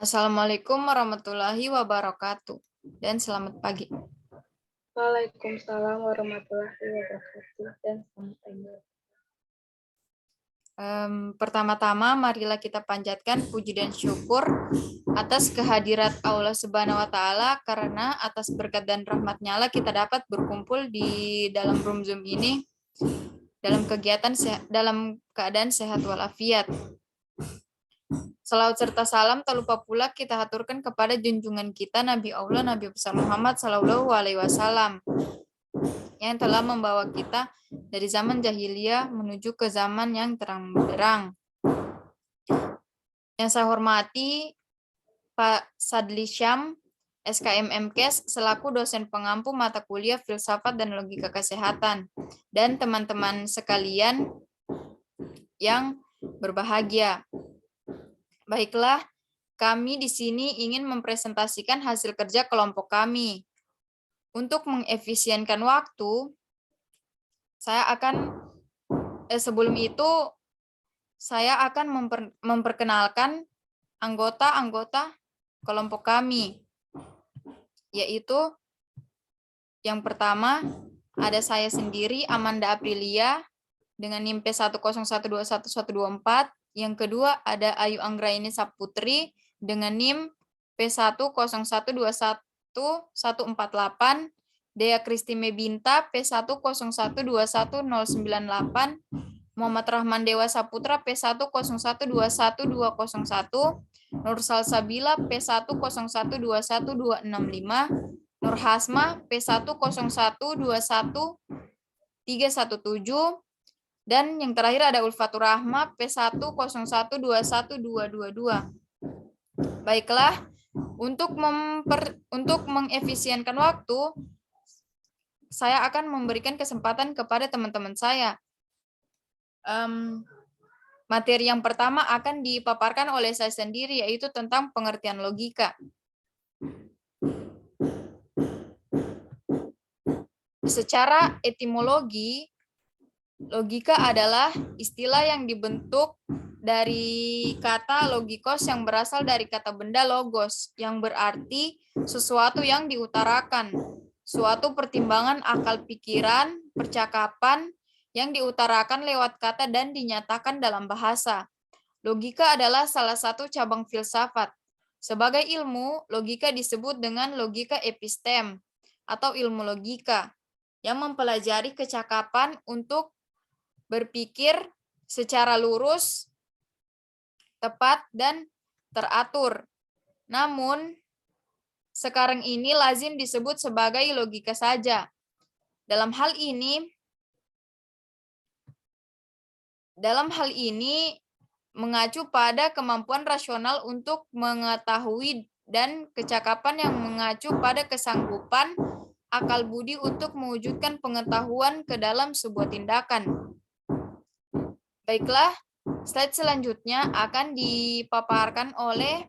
Assalamualaikum warahmatullahi wabarakatuh dan selamat pagi. Waalaikumsalam warahmatullahi wabarakatuh dan selamat pagi. Pertama-tama marilah kita panjatkan puji dan syukur atas kehadirat Allah Subhanahu wa taala, karena atas berkat dan rahmat-Nya lah kita dapat berkumpul di dalam room Zoom ini dalam keadaan sehat walafiat. Salawat serta salam tak lupa pula kita haturkan kepada junjungan kita Nabi Allah Nabi besar Muhammad Sallallahu Alaihi Wasallam yang telah membawa kita dari zaman jahiliyah menuju ke zaman yang terang benderang. Yang saya hormati Pak Sadli Syam, SKM MKes, selaku dosen pengampu mata kuliah Filsafat dan Logika Kesehatan, dan teman-teman sekalian yang berbahagia. Baiklah, kami di sini ingin mempresentasikan hasil kerja kelompok kami. Untuk mengefisienkan waktu, sebelum itu saya akan memperkenalkan anggota-anggota kelompok kami, yaitu yang pertama ada saya sendiri, Amanda Aprilia, dengan NIM P101212124. Yang kedua ada Ayu Anggraini Saputri dengan NIM P101212148. Dea Kristime Binta P101211098, Muhammad Rahman Dewa Saputra P101211201, Nur Salsabila P101212665, Nur Hasma P101211317, dan yang terakhir ada Ulfatur Rahma P101212222. Baiklah, untuk mengefisienkan waktu, saya akan memberikan kesempatan kepada teman-teman saya. Materi yang pertama akan dipaparkan oleh saya sendiri, yaitu tentang pengertian logika. Secara etimologi, logika adalah istilah yang dibentuk dari kata logikos yang berasal dari kata benda logos, yang berarti sesuatu yang diutarakan, suatu pertimbangan akal pikiran, percakapan yang diutarakan lewat kata dan dinyatakan dalam bahasa. Logika adalah salah satu cabang filsafat. Sebagai ilmu, logika disebut dengan logika epistem atau ilmu logika, yang mempelajari kecakapan untuk berpikir secara lurus, tepat, dan teratur. Namun, sekarang ini lazim disebut sebagai logika saja. Dalam hal ini mengacu pada kemampuan rasional untuk mengetahui dan kecakapan yang mengacu pada kesanggupan akal budi untuk mewujudkan pengetahuan ke dalam sebuah tindakan. Baiklah, slide selanjutnya akan dipaparkan oleh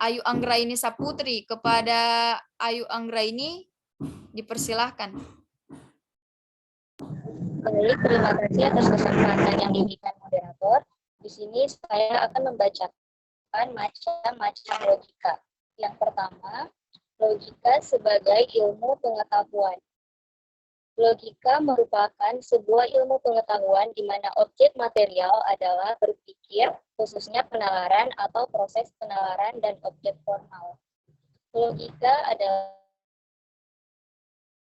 Ayu Anggraini Saputri. Kepada Ayu Anggraini, dipersilahkan. Baik, terima kasih atas kesempatan yang diberikan moderator. Di sini saya akan membacakan macam-macam logika. Yang pertama, logika sebagai ilmu pengetahuan. Logika merupakan sebuah ilmu pengetahuan di mana objek material adalah berpikir, khususnya penalaran atau proses penalaran, dan objek formal. Logika adalah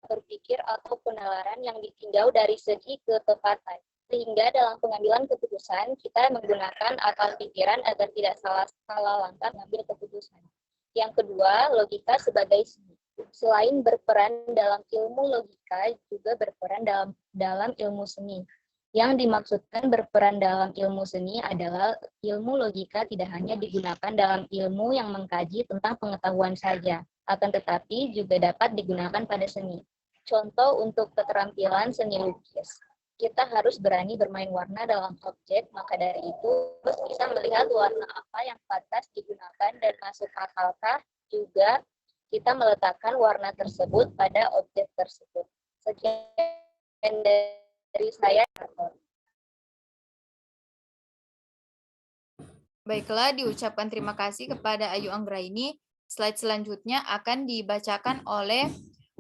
berpikir atau penalaran yang ditinjau dari segi ketepatan, sehingga dalam pengambilan keputusan kita menggunakan akal pikiran agar tidak salah langkah mengambil keputusan. Yang kedua, logika sebagai seni. Selain berperan dalam ilmu logika, juga berperan dalam ilmu seni. Yang dimaksudkan berperan dalam ilmu seni adalah ilmu logika tidak hanya digunakan dalam ilmu yang mengkaji tentang pengetahuan saja, akan tetapi juga dapat digunakan pada seni. Contoh untuk keterampilan seni lukis. Kita harus berani bermain warna dalam objek, maka dari itu kita melihat warna apa yang pantas digunakan dan masuk akalkah, juga kita meletakkan warna tersebut pada objek tersebut. Sekian dari saya. Baiklah, diucapkan terima kasih kepada Ayu Anggraini. Slide selanjutnya akan dibacakan oleh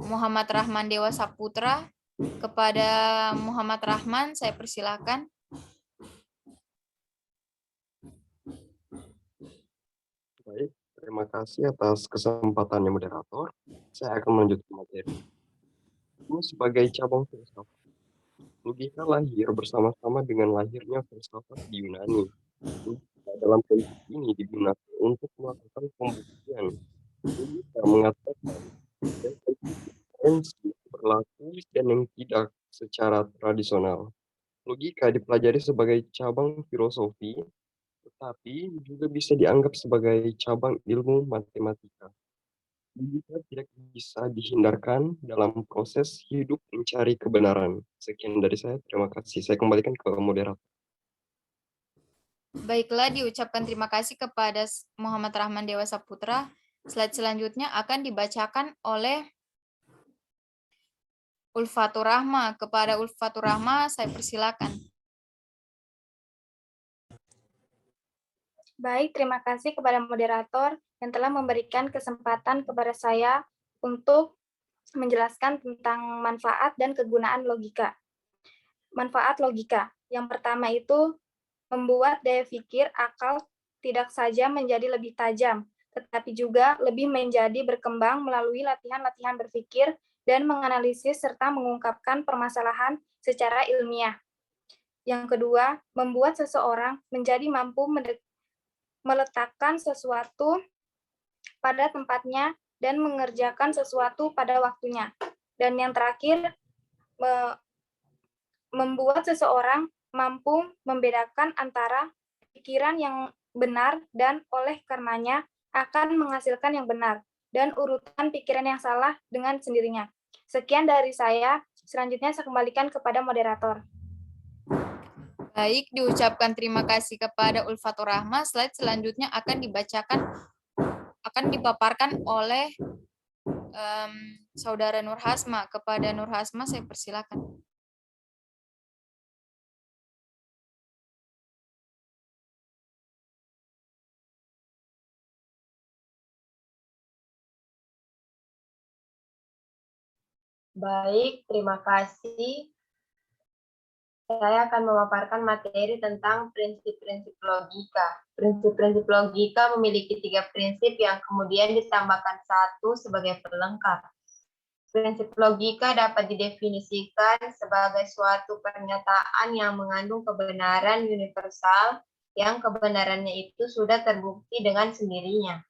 Muhammad Rahman Dewa Saputra. Kepada Muhammad Rahman, saya persilakan. Baik, terima kasih atas kesempatannya moderator. Saya akan melanjutkan materi. Ini sebagai cabang filsafat. Logika lahir bersama-sama dengan lahirnya filsafat di Yunani. Logika dalam prinsip ini digunakan untuk melakukan pembuktian. Logika mengatakan yang eksistensi berlaku dan yang tidak secara tradisional. Logika dipelajari sebagai cabang filosofi, tetapi juga bisa dianggap sebagai cabang ilmu matematika. Logika tidak bisa dihindarkan dalam proses hidup mencari kebenaran. Sekian dari saya, terima kasih. Saya kembalikan ke moderator. Baiklah, diucapkan terima kasih kepada Muhammad Rahman Dewa Saputra. Slide selanjutnya akan dibacakan oleh Ulfatur Rahma. Kepada Ulfatur Rahma, saya persilakan. Baik, terima kasih kepada moderator yang telah memberikan kesempatan kepada saya untuk menjelaskan tentang manfaat dan kegunaan logika. Manfaat logika. Yang pertama itu membuat daya pikir akal tidak saja menjadi lebih tajam, tetapi juga lebih menjadi berkembang melalui latihan-latihan berpikir dan menganalisis serta mengungkapkan permasalahan secara ilmiah. Yang kedua, membuat seseorang menjadi mampu meletakkan sesuatu pada tempatnya dan mengerjakan sesuatu pada waktunya. Dan yang terakhir, membuat seseorang mampu membedakan antara pikiran yang benar dan oleh karenanya akan menghasilkan yang benar dan urutan pikiran yang salah dengan sendirinya. Sekian dari saya, selanjutnya saya kembalikan kepada moderator. Baik, diucapkan terima kasih kepada Ulfatur Rahma. Slide selanjutnya akan dipaparkan oleh Saudara Nur Hasma. Kepada Nur Hasma, saya persilakan. Baik, terima kasih. Saya akan memaparkan materi tentang prinsip-prinsip logika. Prinsip-prinsip logika memiliki 3 prinsip yang kemudian ditambahkan 1 sebagai pelengkap. Prinsip logika dapat didefinisikan sebagai suatu pernyataan yang mengandung kebenaran universal yang kebenarannya itu sudah terbukti dengan sendirinya.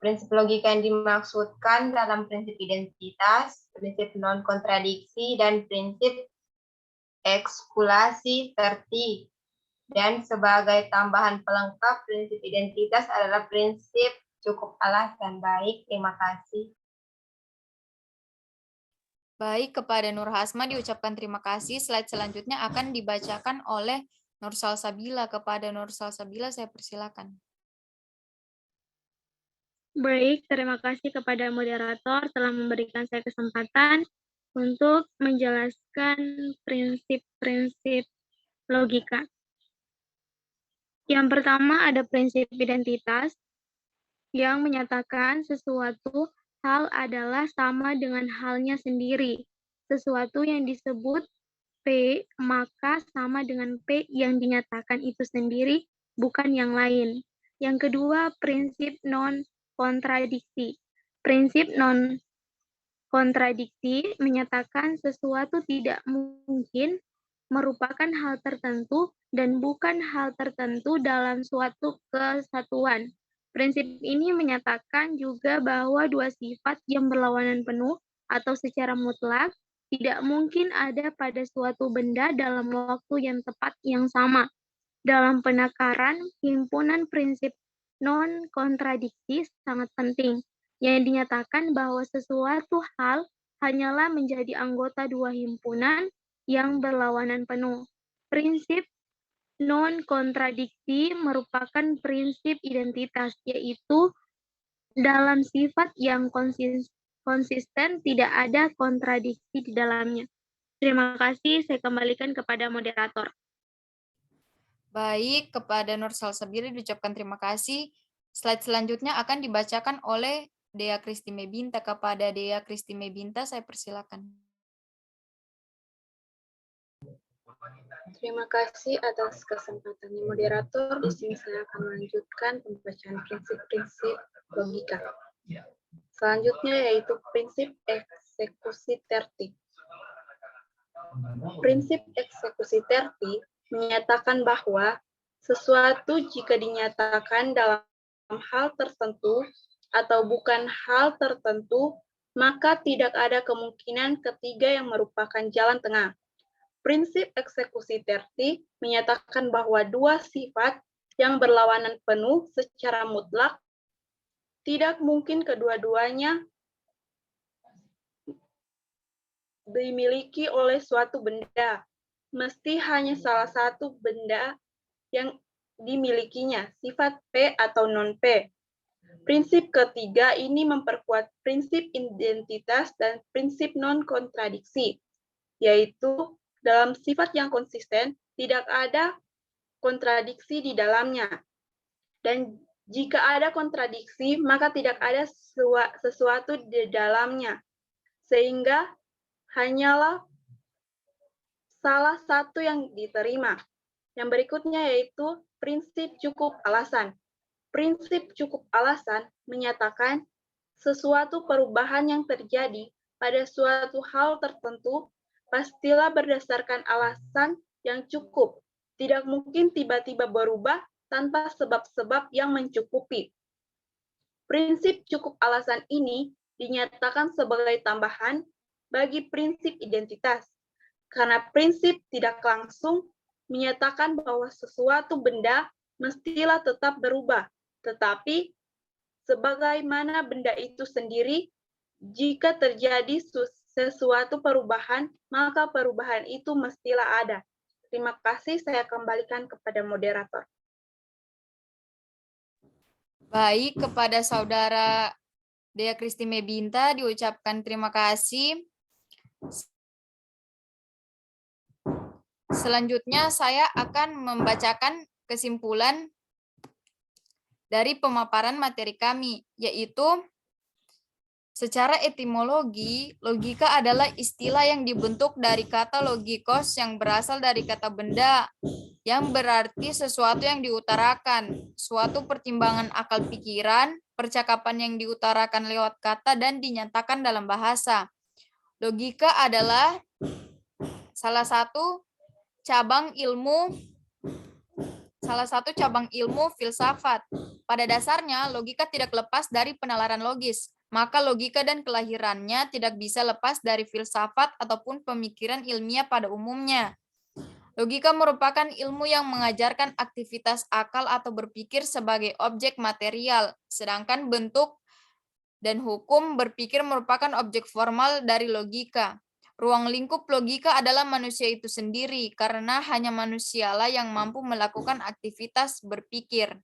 Prinsip logika yang dimaksudkan dalam prinsip identitas, prinsip non-kontradiksi, dan prinsip ekskulasi tertib. Dan sebagai tambahan pelengkap, prinsip identitas adalah prinsip cukup alasan. Baik, terima kasih. Baik, kepada Nur Hasma diucapkan terima kasih. Slide selanjutnya akan dibacakan oleh Nur Salsabila. Kepada Nur Salsabila, saya persilakan. Baik, terima kasih kepada moderator telah memberikan saya kesempatan untuk menjelaskan prinsip-prinsip logika. Yang pertama ada prinsip identitas yang menyatakan sesuatu hal adalah sama dengan halnya sendiri. Sesuatu yang disebut P, maka sama dengan P yang dinyatakan itu sendiri, bukan yang lain. Yang kedua, prinsip non-kontradiksi. Prinsip non-kontradiksi menyatakan sesuatu tidak mungkin merupakan hal tertentu dan bukan hal tertentu dalam suatu kesatuan. Prinsip ini menyatakan juga bahwa dua sifat yang berlawanan penuh atau secara mutlak tidak mungkin ada pada suatu benda dalam waktu yang tepat yang sama. Dalam penakaran, himpunan prinsip non-kontradiksi sangat penting, yang dinyatakan bahwa sesuatu hal hanyalah menjadi anggota dua himpunan yang berlawanan penuh. Prinsip non-kontradiksi merupakan prinsip identitas, yaitu dalam sifat yang konsisten tidak ada kontradiksi di dalamnya. Terima kasih, saya kembalikan kepada moderator. Baik, kepada Nur Salsabila diucapkan terima kasih. Slide selanjutnya akan dibacakan oleh Dea Kristi Mebinta. Kepada Dea Kristi Mebinta, saya persilakan. Terima kasih atas kesempatannya moderator. Di sini saya akan melanjutkan pembacaan prinsip-prinsip logika. Selanjutnya yaitu prinsip eksekusi tertib. Prinsip eksekusi tertib menyatakan bahwa sesuatu jika dinyatakan dalam hal tertentu atau bukan hal tertentu, maka tidak ada kemungkinan ketiga yang merupakan jalan tengah. Prinsip eksekusi tertib menyatakan bahwa dua sifat yang berlawanan penuh secara mutlak tidak mungkin kedua-duanya dimiliki oleh suatu benda. Mesti hanya salah satu benda yang dimilikinya, sifat P atau non-P. Prinsip ketiga ini memperkuat prinsip identitas dan prinsip non-kontradiksi, yaitu dalam sifat yang konsisten tidak ada kontradiksi di dalamnya. Dan jika ada kontradiksi, maka tidak ada sesuatu di dalamnya. Sehingga hanyalah salah satu yang diterima. Yang berikutnya yaitu prinsip cukup alasan. Prinsip cukup alasan menyatakan sesuatu perubahan yang terjadi pada suatu hal tertentu pastilah berdasarkan alasan yang cukup. Tidak mungkin tiba-tiba berubah tanpa sebab-sebab yang mencukupi. Prinsip cukup alasan ini dinyatakan sebagai tambahan bagi prinsip identitas. Karena prinsip tidak langsung menyatakan bahwa sesuatu benda mestilah tetap berubah. Tetapi sebagaimana benda itu sendiri, jika terjadi sesuatu perubahan, maka perubahan itu mestilah ada. Terima kasih, saya kembalikan kepada moderator. Baik, kepada Saudara Dea Kristi Mebinta diucapkan terima kasih. Selanjutnya saya akan membacakan kesimpulan dari pemaparan materi kami, yaitu secara etimologi, logika adalah istilah yang dibentuk dari kata logikos yang berasal dari kata benda, yang berarti sesuatu yang diutarakan, suatu pertimbangan akal pikiran, percakapan yang diutarakan lewat kata dan dinyatakan dalam bahasa. Logika adalah salah satu cabang ilmu filsafat. Pada dasarnya, logika tidak lepas dari penalaran logis. Maka logika dan kelahirannya tidak bisa lepas dari filsafat ataupun pemikiran ilmiah pada umumnya. Logika merupakan ilmu yang mengajarkan aktivitas akal atau berpikir sebagai objek material, sedangkan bentuk dan hukum berpikir merupakan objek formal dari logika. Ruang lingkup logika adalah manusia itu sendiri, karena hanya manusialah yang mampu melakukan aktivitas berpikir.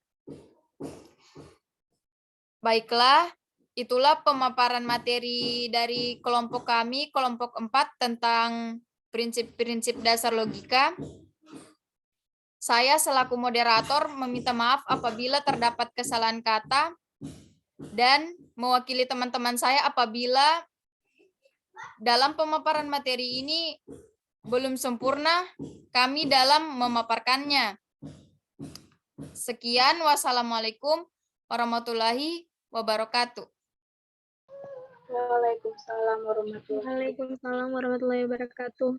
Baiklah, itulah pemaparan materi dari kelompok kami, kelompok 4, tentang prinsip-prinsip dasar logika. Saya selaku moderator meminta maaf apabila terdapat kesalahan kata dan mewakili teman-teman saya apabila dalam pemaparan materi ini belum sempurna kami dalam memaparkannya. Sekian, wassalamualaikum warahmatullahi wabarakatuh. Waalaikumsalam warahmatullahi wabarakatuh. Waalaikumsalam warahmatullahi wabarakatuh.